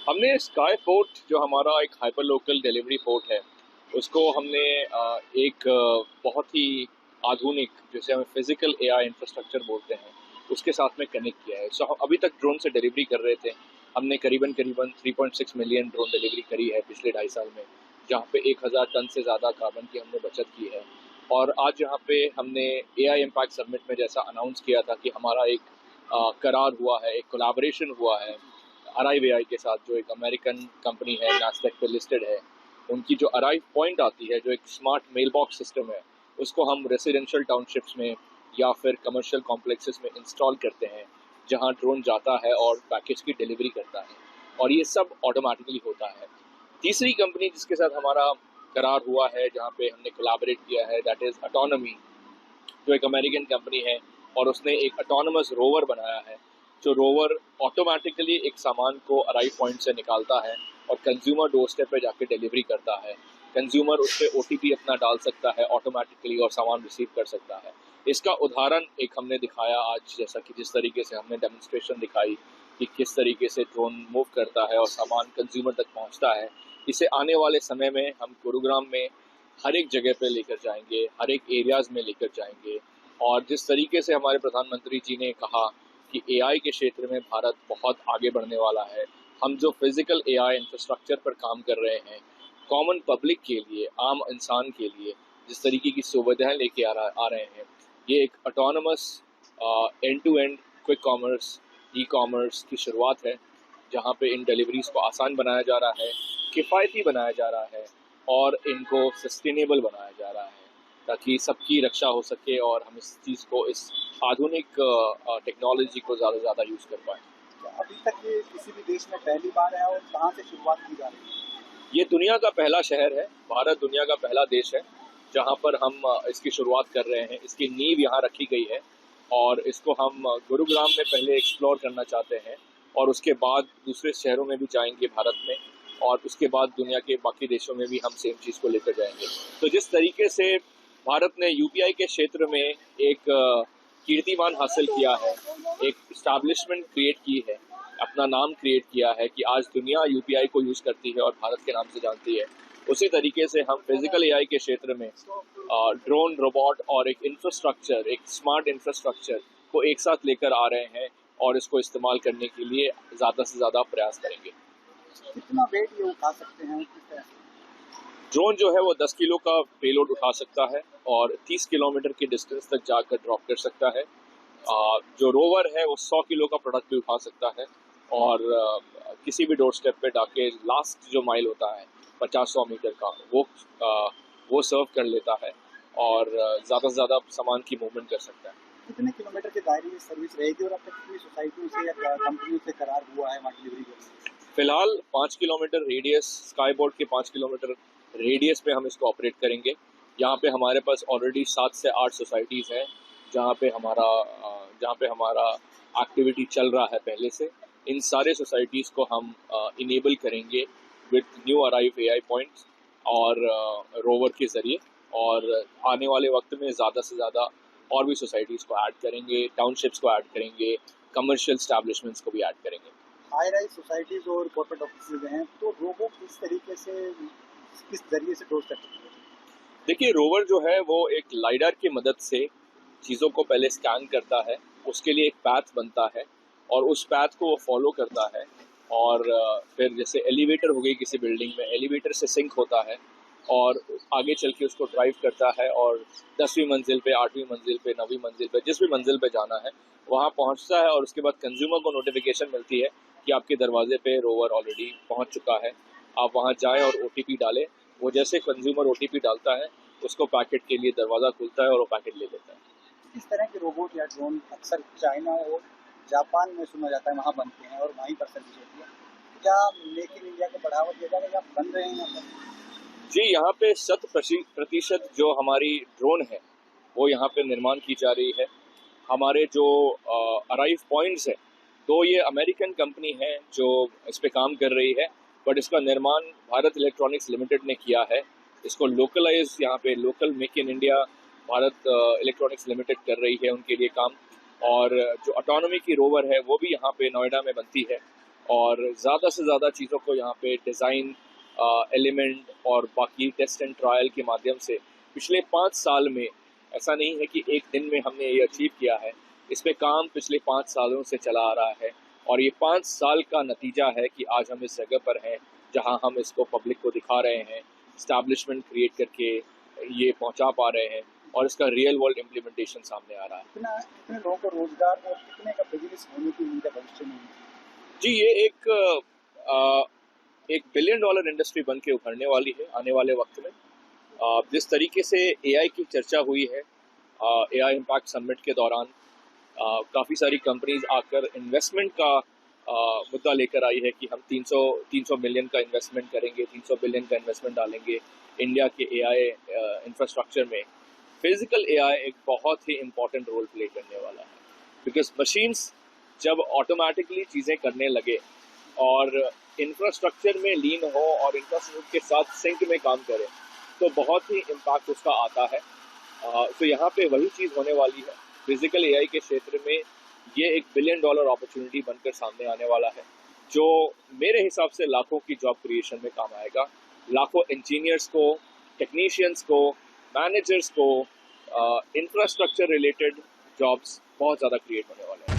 हमने sky port जो हमारा एक हाइपर लोकल डिलीवरी पोर्ट है उसको हमने एक बहुत ही आधुनिक जिसे हम फिजिकल एआई इंफ्रास्ट्रक्चर बोलते हैं उसके साथ में कनेक्ट किया है। सो हम अभी तक ड्रोन से डिलीवरी कर रहे थे। हमने करीबन करीबन 3.6 मिलियन ड्रोन डिलीवरी करी है पिछले 2.5 साल में, जहाँ पे 1000 टन से ज़्यादा कार्बन की हमने बचत की है। और आज यहाँ पे हमने एआई इम्पैक्ट समिट में जैसा अनाउंस किया था कि हमारा एक करार हुआ है, एक कोलैबोरेशन हुआ है अराइव एआई के साथ, जो एक अमेरिकन कंपनी है, नास्डैक पे लिस्टेड है। उनकी जो अराइव पॉइंट आती है, जो एक स्मार्ट मेल बॉक्स सिस्टम है, उसको हम रेसिडेंशियल टाउनशिप्स में या फिर कमर्शियल कॉम्प्लेक्सेस में इंस्टॉल करते हैं, जहां ड्रोन जाता है और पैकेज की डिलीवरी करता है, और ये सब ऑटोमेटिकली होता है। तीसरी कंपनी जिसके साथ हमारा करार हुआ है, जहाँ पे हमने कोलैबोरेट किया है, दैट इज़ ऑटोनॉमी, जो एक अमेरिकन कंपनी है, और उसने एक ऑटोनमस रोवर बनाया है। जो रोवर ऑटोमेटिकली एक सामान को अराइव पॉइंट से निकालता है और कंज्यूमर डोर स्टेप पे जाके डिलीवरी करता है। कंज्यूमर उस पर ओटीपी अपना डाल सकता है ऑटोमेटिकली और सामान रिसीव कर सकता है। इसका उदाहरण एक हमने दिखाया आज, जैसा कि जिस तरीके से हमने डेमोन्स्ट्रेशन दिखाई कि किस तरीके से ड्रोन मूव करता है और सामान कंज्यूमर तक पहुंचता है। इसे आने वाले समय में हम गुरुग्राम में हर एक जगह पे लेकर जाएंगे, हर एक एरियाज़ में लेकर जाएंगे। और जिस तरीके से हमारे प्रधानमंत्री जी ने कहा कि एआई के क्षेत्र में भारत बहुत आगे बढ़ने वाला है, हम जो फिजिकल एआई इंफ्रास्ट्रक्चर पर काम कर रहे हैं, कॉमन पब्लिक के लिए, आम इंसान के लिए जिस तरीके की सुविधाएं लेके आ रहे हैं, ये एक autonomous end to end quick commerce, e commerce की शुरुआत है, जहाँ पे इन डिलीवरीज को आसान बनाया जा रहा है, किफ़ायती बनाया जा रहा है और इनको सस्टेनेबल बनाया जा रहा है, ताकि सबकी रक्षा हो सके और हम इस चीज़ को, इस आधुनिक टेक्नोलॉजी को ज़्यादा से ज़्यादा यूज़ कर पाएँ। अभी तक ये किसी भी देश में पहली बार है और कहाँ से शुरुआत की जा रही है? ये दुनिया का पहला शहर है, भारत दुनिया का पहला देश है जहाँ पर हम इसकी शुरुआत कर रहे हैं। इसकी नींव यहाँ रखी गई है और इसको हम गुरुग्राम में पहले एक्सप्लोर करना चाहते हैं और उसके बाद दूसरे शहरों में भी जाएंगे भारत में, और उसके बाद दुनिया के बाकी देशों में भी हम सेम चीज़ को लेकर जाएंगे। तो जिस तरीके से भारत ने यूपीआई के क्षेत्र में एक कीर्तिमान हासिल किया है, एक इस्टेब्लिशमेंट क्रिएट की है, अपना नाम क्रिएट किया है कि आज दुनिया यूपीआई को यूज़ करती है और भारत के नाम से जानती है, उसी तरीके से हम फिजिकल एआई के क्षेत्र में ड्रोन, रोबोट और एक इंफ्रास्ट्रक्चर, एक स्मार्ट इंफ्रास्ट्रक्चर को एक साथ लेकर आ रहे हैं और इसको इस्तेमाल करने के लिए ज़्यादा से ज़्यादा प्रयास करेंगे। कितना वेट ये उठा सकते हैं, किस तरह से? ड्रोन जो है वो 10 किलो का पेलोड उठा सकता है और 30 किलोमीटर की डिस्टेंस तक जाकर ड्रॉप कर सकता है। जो रोवर है वो 100 किलो का प्रोडक्ट भी उठा सकता है और किसी भी डोर स्टेप पे डाके लास्ट जो माइल होता है 50-100 मीटर का, वो सर्व कर लेता है और ज़्यादा से ज़्यादा सामान की मूवमेंट कर सकता है। कितने किलोमीटर के दायरे में सर्विस रहेगी और अब तक कितनी सोसाइटियों से या कंपनियों से करार हुआ है वहाँ डिलीवरी करने? फिलहाल 5 किलोमीटर रेडियस, स्काई बोर्ड के 5 किलोमीटर रेडियस पे हम इसको ऑपरेट करेंगे। यहाँ पे हमारे पास ऑलरेडी 7 से 8 सोसाइटीज़ हैं जहाँ पे हमारा एक्टिविटी चल रहा है पहले से। इन सारे सोसाइटीज़ को हम इनेबल करेंगे with new arrive AI points और रोवर के ज़रिए, और आने वाले वक्त में ज़्यादा से ज़्यादा और भी सोसाइटीज़ को ऐड करेंगे, टाउनशिप्स को ऐड करेंगे, कमर्शियल स्टैब्लिशमेंट्स को भी ऐड करेंगे। हाई राइज सोसाइटीज और कॉर्पोरेट ऑफिस हैं, तो रोबो किस तरीके से, किस जरिए से डोर सकते हैं? देखिए, रोवर जो है वो एक लाइडार की मदद से चीज़ों को पहले स्कैन करता है, उसके लिए एक पैथ बनता है और उस पैथ को वो फॉलो करता है, और फिर जैसे एलिवेटर हो गई किसी बिल्डिंग में, एलिवेटर से सिंक होता है और आगे चल के उसको ड्राइव करता है और 10वीं मंजिल पे, 8वीं मंजिल पे, 9वीं मंजिल पे, जिस भी मंजिल पे जाना है वहाँ पहुँचता है, और उसके बाद कंज्यूमर को नोटिफिकेशन मिलती है कि आपके दरवाजे पे रोवर ऑलरेडी पहुँच चुका है, आप वहाँ जाएँ और ओटीपी डालें। वो जैसे कंज्यूमर ओटीपी डालता है, उसको पैकेट के लिए दरवाज़ा खुलता है और वो पैकेट ले लेता है। इस तरह के रोबोट या ड्रोन अक्सर चाइना और जापान में सुना जाता है, वहाँ बनते हैं और वहीं पर सर्विस होती है। क्या मेक इन इंडिया को बढ़ावा दिया जाएगा या बन रहे हैं यहाँ पर? जी, यहाँ पे 100% जो हमारी ड्रोन है वो यहाँ पे निर्माण की जा रही है। हमारे जो अराइव पॉइंट्स हैं, तो ये अमेरिकन कंपनी है जो इस पे काम कर रही है, बट इसका निर्माण भारत इलेक्ट्रॉनिक्स लिमिटेड ने किया है। इसको लोकलाइज यहाँ पे local make in India Bharat electronics limited कर रही है उनके लिए काम। और जो ऑटोनॉमी की रोवर है वो भी यहाँ पे नोएडा में बनती है और ज़्यादा से ज़्यादा चीज़ों को यहाँ पे डिज़ाइन एलिमेंट और बाकी टेस्ट एंड ट्रायल के माध्यम से पिछले 5 साल में, ऐसा नहीं है कि एक दिन में हमने ये अचीव किया है, इस पे काम पिछले 5 सालों से चला आ रहा है और ये 5 साल का नतीजा है कि आज हम इस जगह पर हैं जहां हम इसको पब्लिक को दिखा रहे हैं, इस्टेब्लिशमेंट क्रिएट करके ये पहुंचा पा रहे हैं और इसका रियल वर्ल्ड इम्प्लीमेंटेशन सामने आ रहा है। कितने लोगों को रोजगार और कितने का बिजनेस होने की उम्मीद है भविष्य में? जी, ये एक बिलियन डॉलर इंडस्ट्री बन के उभरने वाली है आने वाले वक्त में। जिस तरीके से एआई की चर्चा हुई है एआई इम्पैक्ट समिट के दौरान, काफ़ी सारी कंपनीज आकर इन्वेस्टमेंट का मुद्दा लेकर आई है कि हम 300 मिलियन का इन्वेस्टमेंट करेंगे, 300 बिलियन का इन्वेस्टमेंट डालेंगे इंडिया के एआई इंफ्रास्ट्रक्चर में। फिजिकल एआई एक बहुत ही इम्पॉर्टेंट रोल प्ले करने वाला है, बिकॉज मशीन्स जब ऑटोमेटिकली चीज़ें करने लगे और इंफ्रास्ट्रक्चर में लीन हो और इंफ्रास्ट्रक्चर के साथ सिंक में काम करे तो बहुत ही इम्पैक्ट उसका आता है। तो यहाँ पे वही चीज़ होने वाली है। फिजिकल एआई के क्षेत्र में ये एक बिलियन डॉलर अपॉर्चुनिटी बनकर सामने आने वाला है, जो मेरे हिसाब से लाखों की जॉब क्रिएशन में काम आएगा। लाखों इंजीनियर्स को, टेक्नीशियंस को, मैनेजर्स को, इंफ्रास्ट्रक्चर रिलेटेड जॉब्स बहुत ज़्यादा क्रिएट होने वाले हैं।